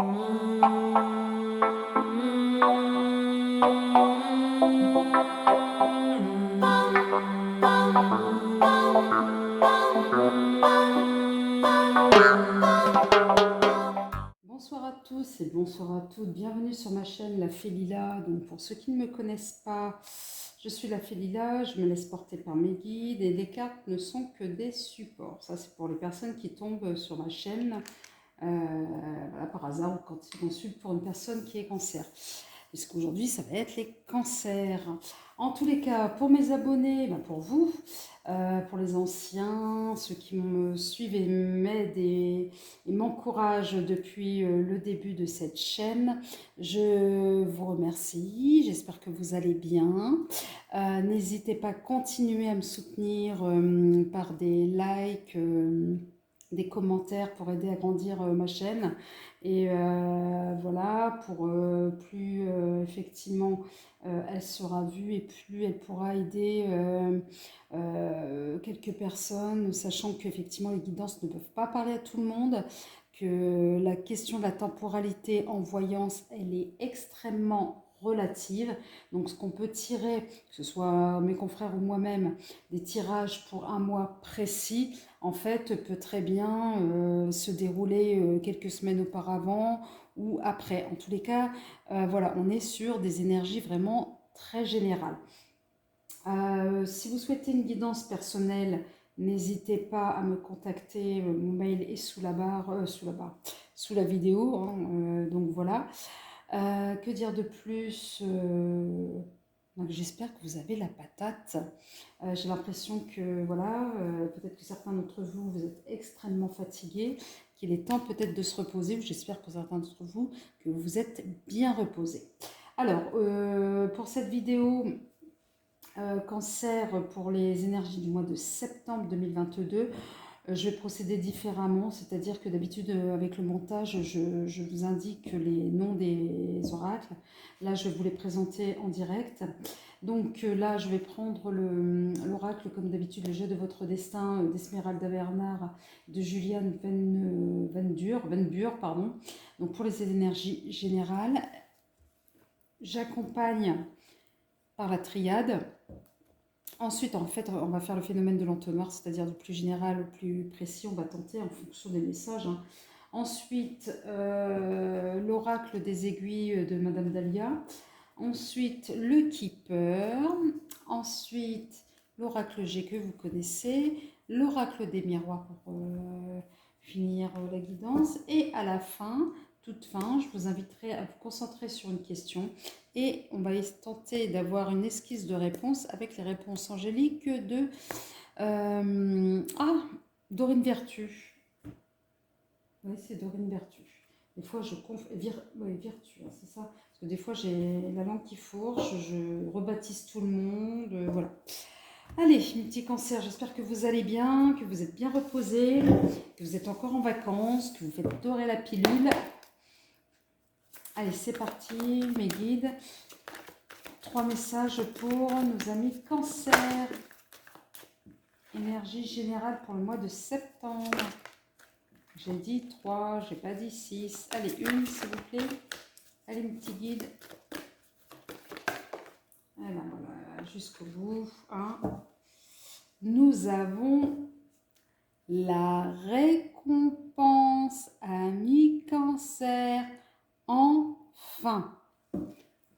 Bonsoir à tous et bonsoir à toutes, bienvenue sur ma chaîne La Fée Lila. Donc pour ceux qui ne me connaissent pas, je suis La Fée Lila, je me laisse porter par mes guides et les cartes ne sont que des supports. Ça c'est pour les personnes qui tombent sur ma chaîne voilà, par hasard ou quand ils consultent pour une personne qui est cancer. Puisqu'aujourd'hui ça va être les cancers. En tous les cas, pour mes abonnés, pour vous, pour les anciens, ceux qui me suivent et m'aident et m'encouragent depuis le début de cette chaîne, je vous remercie. J'espère que vous allez bien. N'hésitez pas à continuer à me soutenir par des likes, des commentaires pour aider à grandir ma chaîne. Et voilà, pour plus effectivement elle sera vue et plus elle pourra aider quelques personnes, sachant qu'effectivement les guidances ne peuvent pas parler à tout le monde, que la question de la temporalité en voyance, elle est extrêmement relative. Donc ce qu'on peut tirer, que ce soit mes confrères ou moi-même, des tirages pour un mois précis, en fait, peut très bien se dérouler quelques semaines auparavant ou après. En tous les cas, voilà, on est sur des énergies vraiment très générales. Si vous souhaitez une guidance personnelle, n'hésitez pas à me contacter. Mon mail est sous la barre, sous la vidéo. Hein, donc voilà. Que dire de plus donc j'espère que vous avez la patate. J'ai l'impression que voilà, peut-être que certains d'entre vous, vous êtes extrêmement fatigués, qu'il est temps peut-être de se reposer. J'espère pour certains d'entre vous que vous êtes bien reposés. Alors, pour cette vidéo, cancer pour les énergies du mois de septembre 2022, je vais procéder différemment, c'est-à-dire que d'habitude avec le montage, je vous indique les noms des oracles. Là, je vais vous les présenter en direct. Donc là, je vais prendre l'oracle comme d'habitude, le jeu de votre destin d'Esmeralda Bernard, de Juliane Venbur, pardon. Donc pour les énergies générales, j'accompagne par la triade. Ensuite, en fait, on va faire le phénomène de l'entonnoir, c'est-à-dire du plus général au plus précis. On va tenter en fonction des messages. Hein. Ensuite, l'oracle des aiguilles de Madame Dahlia. Ensuite, le Keeper. Ensuite, l'oracle G que vous connaissez. L'oracle des miroirs pour finir la guidance. Et à la fin, toute fin, je vous inviterai à vous concentrer sur une question et on va tenter d'avoir une esquisse de réponse avec les réponses angéliques de Dorine Vertu. Oui, c'est Dorine Vertu. Des fois, je confonds. Oui, Vertu, hein, c'est ça. Parce que des fois, j'ai la langue qui fourche, je rebaptise tout le monde. Voilà. Allez, mes petits cancers, j'espère que vous allez bien, que vous êtes bien reposés, que vous êtes encore en vacances, que vous faites dorer la pilule. Allez, c'est parti, mes guides. 3 messages pour nos amis cancer. Énergie générale pour le mois de septembre. J'ai dit 3, j'ai pas dit 6. Allez, une s'il vous plaît. Allez, mes petits guides. Voilà, voilà, jusqu'au bout. Hein. Nous avons la récompense, amis cancer. Enfin.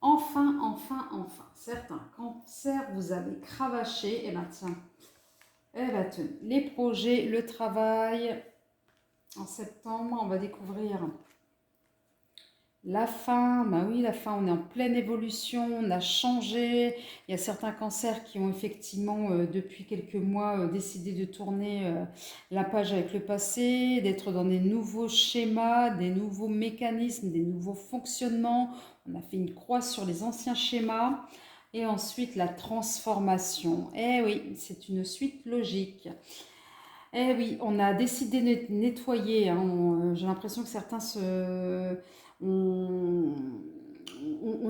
Enfin, enfin, enfin. Certains cancers, vous avez cravaché. Eh bien, tiens. Eh bien, tenez. Les projets, le travail. En septembre, on va découvrir la fin. Ben oui, la fin, on est en pleine évolution. On a changé. Il y a certains cancers qui ont effectivement, depuis quelques mois, décidé de tourner la page avec le passé, d'être dans des nouveaux schémas, des nouveaux mécanismes, des nouveaux fonctionnements. On a fait une croix sur les anciens schémas. Et ensuite, la transformation. Eh oui, c'est une suite logique. Eh oui, on a décidé de nettoyer. Hein. J'ai l'impression que certains ont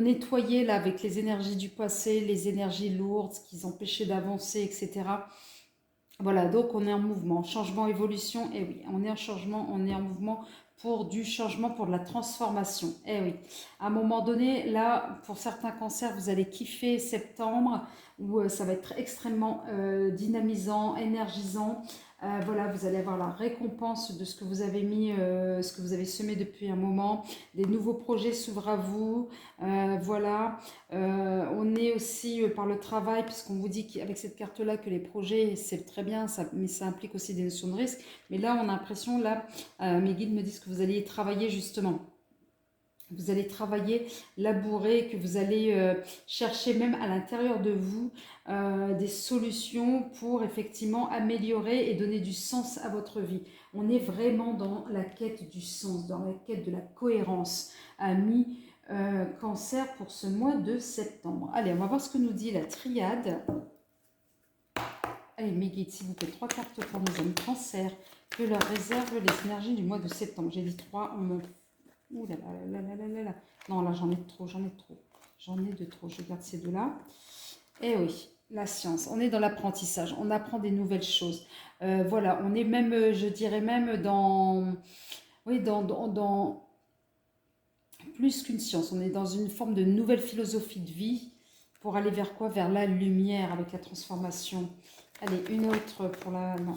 nettoyé là, avec les énergies du passé, les énergies lourdes, ce qui les empêchait d'avancer, etc. Voilà, donc on est en mouvement, changement, évolution, et oui, on est en changement, on est en mouvement pour du changement, pour de la transformation. Eh oui, à un moment donné, là, pour certains cancers, vous allez kiffer septembre, où ça va être extrêmement dynamisant, énergisant. Voilà, vous allez avoir la récompense de ce que vous avez mis, ce que vous avez semé depuis un moment. Des nouveaux projets s'ouvrent à vous. Voilà. On est aussi par le travail, puisqu'on vous dit qu'avec cette carte-là que les projets, c'est très bien, ça, mais ça implique aussi des notions de risque. Mais là, on a l'impression, là, mes guides me disent que vous allez travailler justement. Vous allez travailler, labourer, que vous allez chercher même à l'intérieur de vous des solutions pour effectivement améliorer et donner du sens à votre vie. On est vraiment dans la quête du sens, dans la quête de la cohérence, amis. Cancer pour ce mois de septembre. Allez, on va voir ce que nous dit la triade. Allez, mes guides, s'il vous plaît, 3 cartes pour nos amis cancer, que leur réserve les énergies du mois de septembre. J'ai dit 3, on me... Ouh là là là là là là. Non, là, j'en ai trop, j'en ai trop. J'en ai de trop, je garde ces deux-là. Eh oui, la science, on est dans l'apprentissage, on apprend des nouvelles choses. Voilà, on est même, je dirais même dans... Oui, dans plus qu'une science, on est dans une forme de nouvelle philosophie de vie pour aller vers quoi? Vers la lumière avec la transformation. Allez, une autre pour la... Non.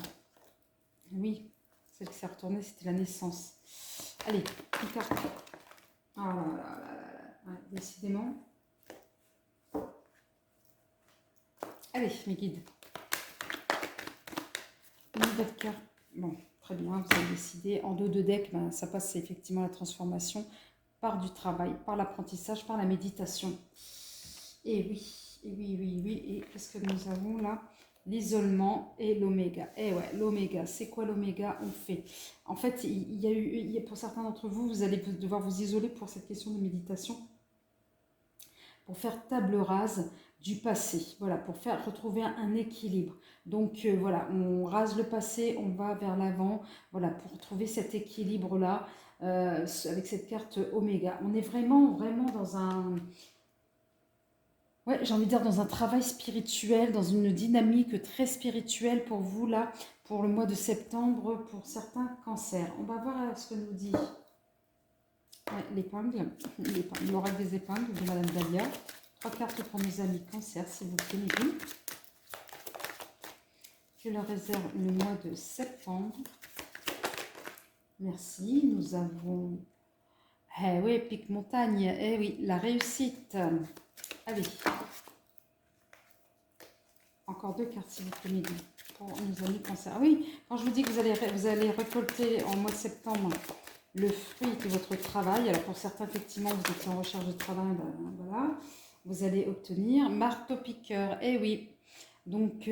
Oui, celle qui s'est retournée, c'était la naissance. Allez, une carte. Oh là là là là là. Ouais, décidément. Allez, mes guides. Une nouvelle carte. Bon, très bien, vous avez décidé. En dos de deck, ben, ça passe effectivement la transformation par du travail, par l'apprentissage, par la méditation. Et oui, et oui, oui, oui. Et qu'est-ce que nous avons là? L'isolement et l'oméga. Eh ouais, l'oméga, c'est quoi l'oméga? On fait. En fait, il y a pour certains d'entre vous, vous allez devoir vous isoler pour cette question de méditation, pour faire table rase du passé, voilà, pour faire retrouver un équilibre. Donc voilà, on rase le passé, on va vers l'avant, voilà, pour retrouver cet équilibre-là avec cette carte Oméga. On est vraiment, vraiment dans un... Ouais, j'ai envie de dire dans un travail spirituel, dans une dynamique très spirituelle pour vous, là, pour le mois de septembre, pour certains cancers. On va voir ce que nous dit ouais, l'épingle, l'oracle des épingles de Madame Dahlia. 3 cartes pour mes amis cancer, s'il vous plaît, mes amis. Je leur réserve le mois de septembre. Merci. Nous avons... Eh oui, pic montagne. Eh oui, la réussite. Allez. Encore 2 cartes, s'il vous plaît, mes amis, pour nos amis cancer. Ah oui, quand je vous dis que vous allez récolter en mois de septembre le fruit de votre travail. Alors pour certains, effectivement, vous étiez en recherche de travail, ben, voilà. Vous allez obtenir marteau-piqueur. Eh oui. Donc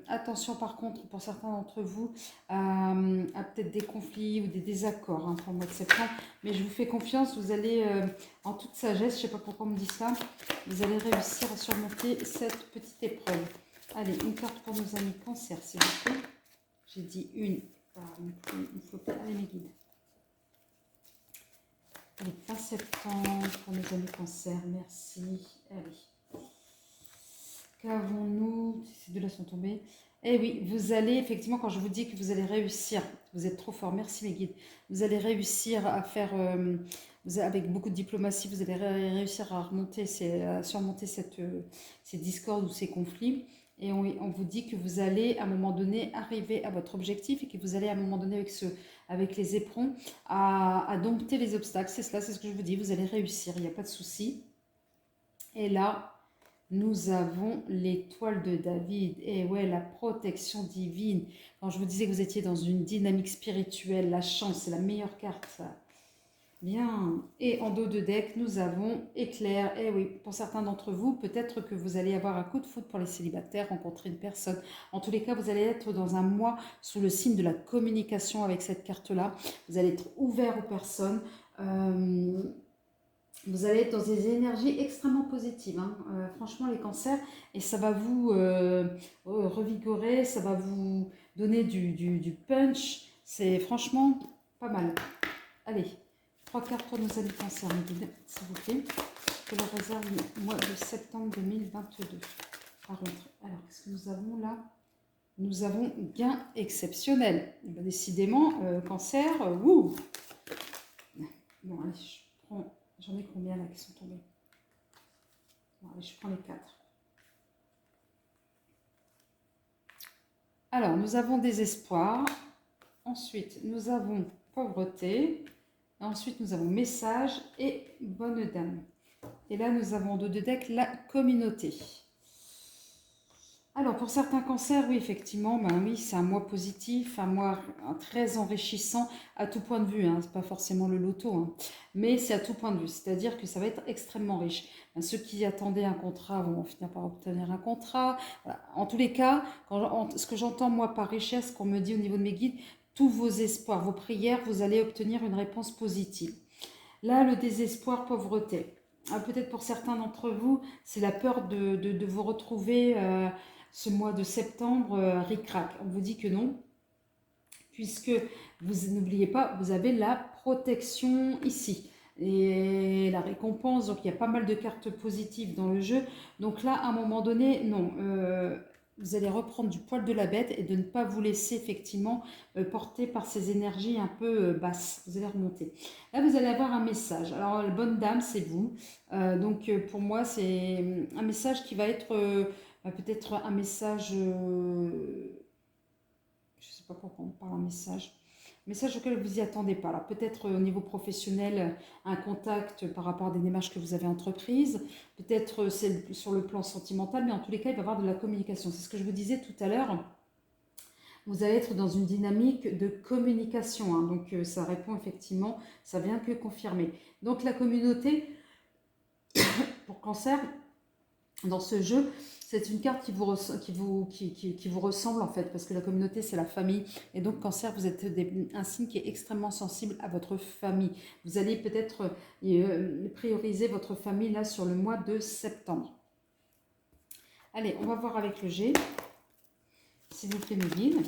attention par contre pour certains d'entre vous à peut-être des conflits ou des désaccords hein, pour le mois de septembre. Mais je vous fais confiance, vous allez en toute sagesse, je ne sais pas pourquoi on me dit ça, vous allez réussir à surmonter cette petite épreuve. Allez, une carte pour nos amis cancer s'il vous plaît. J'ai dit une, il faut pas aller mes guides. Allez, fin septembre pour nos amis cancer, merci. Allez. Qu'avons-nous? Ces deux-là sont tombés. Eh oui, vous allez, effectivement, quand je vous dis que vous allez réussir, vous êtes trop fort, merci mes guides, vous allez réussir à faire, avec beaucoup de diplomatie, vous allez réussir à remonter, à surmonter ces discordes ou ces conflits. Et on vous dit que vous allez, à un moment donné, arriver à votre objectif et que vous allez, à un moment donné, avec les éperons, à dompter les obstacles. C'est cela, c'est ce que je vous dis, vous allez réussir, il n'y a pas de souci. Et là... Nous avons l'étoile de David. Et ouais, la protection divine. Quand je vous disais que vous étiez dans une dynamique spirituelle, la chance, c'est la meilleure carte, ça. Bien. Et en dos de deck, nous avons éclair. Et oui, pour certains d'entre vous, peut-être que vous allez avoir un coup de foudre pour les célibataires, rencontrer une personne. En tous les cas, vous allez être dans un mois sous le signe de la communication avec cette carte-là. Vous allez être ouvert aux personnes. Vous allez être dans des énergies extrêmement positives, hein. Franchement les cancers, et ça va vous revigorer, ça va vous donner du punch, c'est franchement pas mal. Allez, 3 cartes pour nos amis cancers, s'il vous plaît. Je leur réserve le mois de septembre 2022. Par contre, alors qu'est-ce que nous avons là? nous avons gain exceptionnel. Et ben, décidément, cancer, wouh. Bon, allez, j'en ai combien là qui sont tombés? Bon, allez, je prends les 4. Alors, nous avons désespoir. Ensuite, nous avons pauvreté. Ensuite, nous avons message et bonne dame. Et là, nous avons de deux decks la communauté. Alors, pour certains cancers, oui, effectivement, ben oui, c'est un mois positif, un mois très enrichissant à tout point de vue. Hein, c'est pas forcément le loto, hein, mais c'est à tout point de vue. C'est-à-dire que ça va être extrêmement riche. Ben, ceux qui attendaient un contrat vont finir par obtenir un contrat. Voilà. En tous les cas, ce que j'entends moi par richesse, qu'on me dit au niveau de mes guides, tous vos espoirs, vos prières, vous allez obtenir une réponse positive. Là, le désespoir, pauvreté. Peut-être pour certains d'entre vous, c'est la peur de vous retrouver ce mois de septembre ric-rac. On vous dit que non, puisque vous n'oubliez pas, vous avez la protection ici. Et la récompense, donc il y a pas mal de cartes positives dans le jeu. Donc là, à un moment donné, non, vous allez reprendre du poil de la bête et de ne pas vous laisser effectivement porter par ces énergies un peu basses. Vous allez remonter. Là, vous allez avoir un message. Alors, la bonne dame, c'est vous. Donc, pour moi, c'est un message qui va être peut-être un message... je ne sais pas pourquoi on parle un message auquel vous n'y attendez pas. Alors peut-être au niveau professionnel, un contact par rapport à des démarches que vous avez entreprises, peut-être c'est sur le plan sentimental, mais en tous les cas, il va y avoir de la communication. C'est ce que je vous disais tout à l'heure. Vous allez être dans une dynamique de communication. Hein, donc ça répond effectivement, ça vient que confirmer. Donc la communauté, pour cancer, dans ce jeu, c'est une carte qui vous ressemble en fait, parce que la communauté, c'est la famille. Et donc, cancer, vous êtes un signe qui est extrêmement sensible à votre famille. Vous allez peut-être prioriser votre famille là sur le mois de septembre. Allez, on va voir avec le G. S'il vous plaît, mes guides.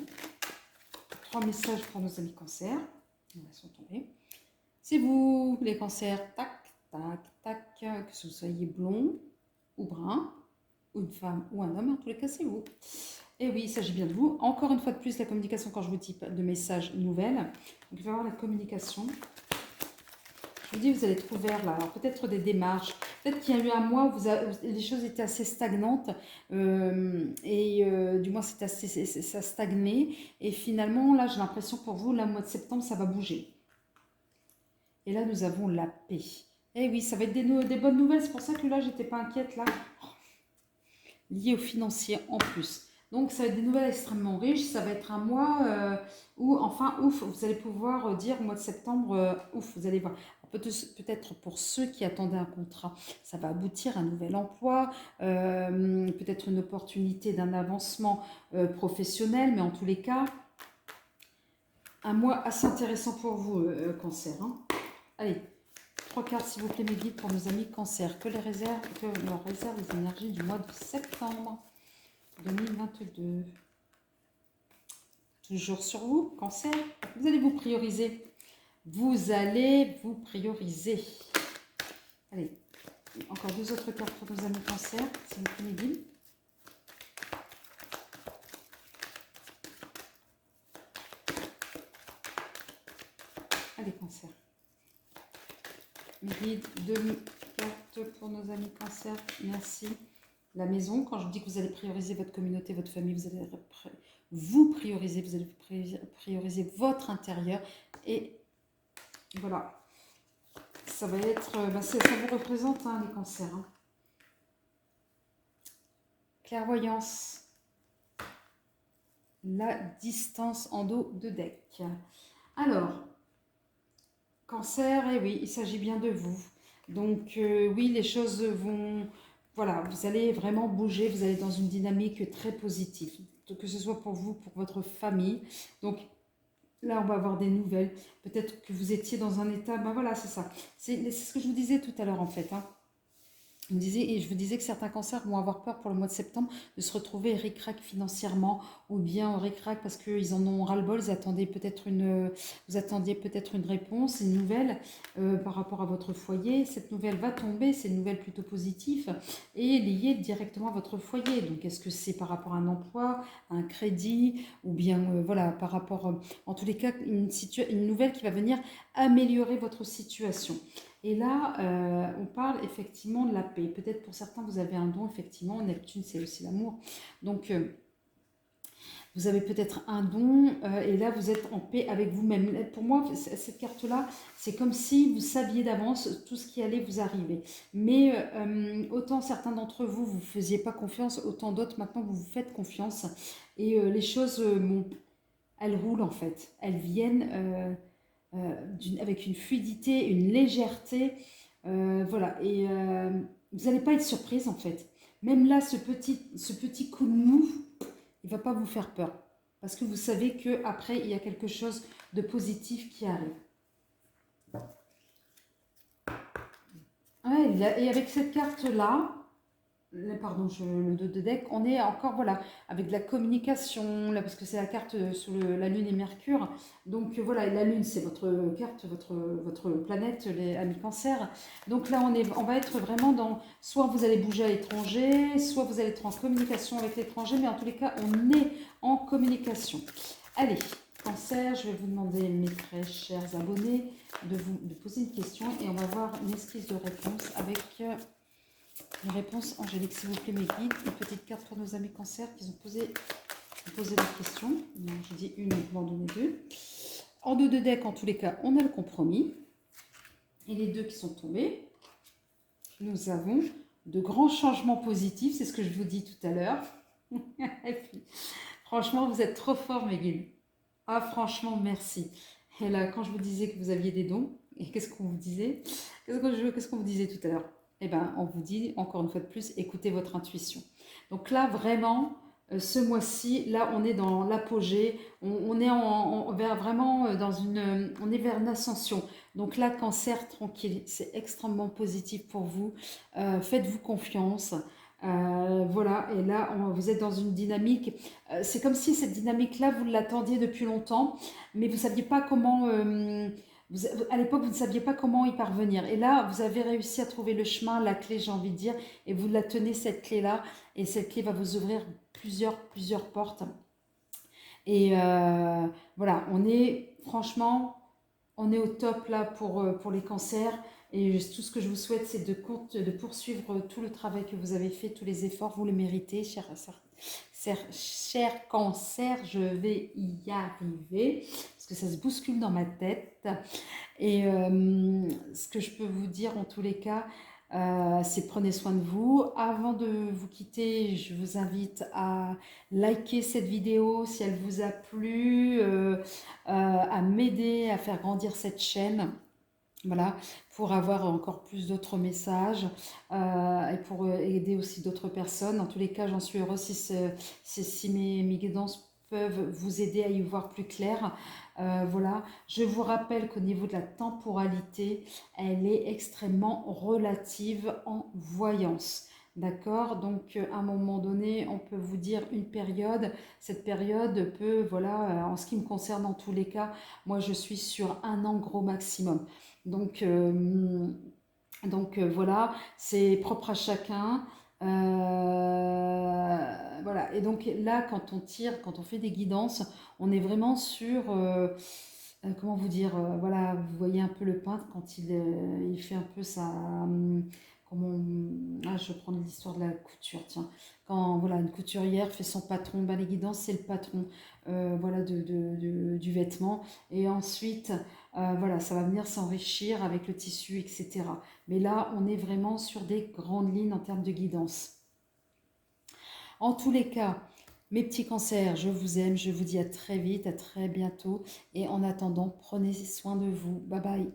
3 messages pour nos amis cancer. Ils sont tombés. C'est vous, les cancers. Tac, tac, tac. Que vous soyez blond ou brun, ou une femme ou un homme, en tous les cas c'est vous. Et oui, il s'agit bien de vous. Encore une fois de plus, la communication, quand je vous dis de messages nouvelles, donc il va y avoir la communication. Je vous dis, vous allez être ouvert là. Alors peut-être des démarches, peut-être qu'il y a eu un mois où les choses étaient assez stagnantes, du moins ça stagnait. Et finalement, là j'ai l'impression pour vous, le mois de septembre, ça va bouger. Et là, nous avons la paix. Et oui, ça va être des bonnes nouvelles. C'est pour ça que là, j'étais pas inquiète là. Lié au financier en plus. Donc, ça va être des nouvelles extrêmement riches. Ça va être un mois où, enfin, ouf, vous allez pouvoir dire au mois de septembre, ouf, vous allez voir. Peut-être pour ceux qui attendaient un contrat, ça va aboutir à un nouvel emploi, peut-être une opportunité d'un avancement professionnel, mais en tous les cas, un mois assez intéressant pour vous, cancer. Hein. Allez, 3 cartes, s'il vous plaît, mes guides, pour nos amis cancer. Que leur réserve les énergies du mois de septembre 2022. Toujours sur vous, cancer. Vous allez vous prioriser. Vous allez vous prioriser. Allez, encore 2 autres cartes pour nos amis cancer, s'il vous plaît, mes guides. Allez, cancer. Mes guides, 2 cartes pour nos amis cancer. Merci. La maison, quand je vous dis que vous allez prioriser votre communauté, votre famille, vous allez vous prioriser votre intérieur. Et voilà. Ça va être, ça vous représente hein, les cancers. Hein. Clairvoyance. La distance en dos de deck. Alors, cancer, et oui, il s'agit bien de vous. Donc oui, les choses vont... Voilà, vous allez vraiment bouger, vous allez dans une dynamique très positive. Que ce soit pour vous, pour votre famille. Donc là, on va avoir des nouvelles. Peut-être que vous étiez dans un état... Ben voilà, c'est ça. C'est ce que je vous disais tout à l'heure en fait. Hein. Et je vous disais que certains cancers vont avoir peur pour le mois de septembre de se retrouver ric-rac financièrement ou bien ric-rac parce qu'ils en ont ras-le-bol, vous attendiez peut-être une réponse, une nouvelle par rapport à votre foyer. Cette nouvelle va tomber, c'est une nouvelle plutôt positive et liée directement à votre foyer. Donc est-ce que c'est par rapport à un emploi, un crédit ou bien voilà, par rapport, en tous les cas, une nouvelle qui va venir améliorer votre situation. Et là, on parle effectivement de la paix. Peut-être pour certains, vous avez un don, effectivement. Neptune, c'est aussi l'amour. Donc, vous avez peut-être un don et là, vous êtes en paix avec vous-même. Pour moi, cette carte-là, c'est comme si vous saviez d'avance tout ce qui allait vous arriver. Mais autant certains d'entre vous, vous ne faisiez pas confiance, autant d'autres, maintenant, vous vous faites confiance. Et les choses, bon, elles roulent en fait. Elles viennent avec une fluidité, une légèreté. Voilà, et vous n'allez pas être surprise en fait. Même là, ce petit coup de mou, il ne va pas vous faire peur. Parce que vous savez qu'après, il y a quelque chose de positif qui arrive. Ouais, et avec cette carte-là, pardon, le dos de deck, on est encore, voilà, avec de la communication, là, parce que c'est la carte sur la Lune et Mercure. Donc voilà, la Lune, c'est votre carte, votre planète, les amis Cancer. Donc là, on va être vraiment dans, soit vous allez bouger à l'étranger, soit vous allez être en communication avec l'étranger, mais en tous les cas, on est en communication. Allez, Cancer, je vais vous demander, mes très chers abonnés, de poser une question et on va voir une esquisse de réponse avec... une réponse angélique, s'il vous plaît, mes guides. Une petite carte pour nos amis Cancer qui ont posé la question. Non, je dis une, je vais en donner deux. En deux de deck, en tous les cas, on a le compromis. Et les deux qui sont tombés, nous avons de grands changements positifs. C'est ce que je vous dis tout à l'heure. Et puis, franchement, vous êtes trop forts, mes guides. Ah, franchement, merci. Et là, quand je vous disais que vous aviez des dons, et qu'est-ce qu'on vous disait? Qu'est-ce qu'on vous disait tout à l'heure? Eh bien, on vous dit, encore une fois de plus, écoutez votre intuition. Donc là, vraiment, ce mois-ci, là, on est dans l'apogée, on est vraiment dans on est vers une ascension. Donc là, Cancer, tranquille, c'est extrêmement positif pour vous. Faites-vous confiance. Voilà, et là, vous êtes dans une dynamique. C'est comme si cette dynamique-là, vous l'attendiez depuis longtemps, mais vous ne saviez pas comment... à l'époque, vous ne saviez pas comment y parvenir. Et là, vous avez réussi à trouver le chemin, la clé, j'ai envie de dire, et vous la tenez, cette clé-là, et cette clé va vous ouvrir plusieurs portes. Et voilà, franchement, on est au top là pour les cancers. Et tout ce que je vous souhaite, c'est de poursuivre tout le travail que vous avez fait, tous les efforts, vous le méritez, cher cancer, je vais y arriver, parce que ça se bouscule dans ma tête. Et ce que je peux vous dire en tous les cas, c'est prenez soin de vous. Avant de vous quitter, je vous invite à liker cette vidéo si elle vous a plu, à m'aider à faire grandir cette chaîne. Voilà, pour avoir encore plus d'autres messages et pour aider aussi d'autres personnes. En tous les cas, j'en suis heureuse si mes guidances peuvent vous aider à y voir plus clair. Voilà, je vous rappelle qu'au niveau de la temporalité, elle est extrêmement relative en voyance. D'accord, donc à un moment donné, on peut vous dire une période. Cette période peut, voilà, en ce qui me concerne, en tous les cas, moi je suis sur un an gros maximum. Donc voilà, c'est propre à chacun. Voilà, et donc là, quand on tire, quand on fait des guidances, on est vraiment sur, comment vous dire, voilà, vous voyez un peu le peintre quand il fait un peu sa... je vais prendre l'histoire de la couture, tiens. Quand voilà, une couturière fait son patron, ben, les guidances, c'est le patron voilà, du vêtement. Et ensuite, voilà, ça va venir s'enrichir avec le tissu, etc. Mais là, on est vraiment sur des grandes lignes en termes de guidance. En tous les cas, mes petits cancers, je vous aime, je vous dis à très vite, à très bientôt. Et en attendant, prenez soin de vous. Bye bye.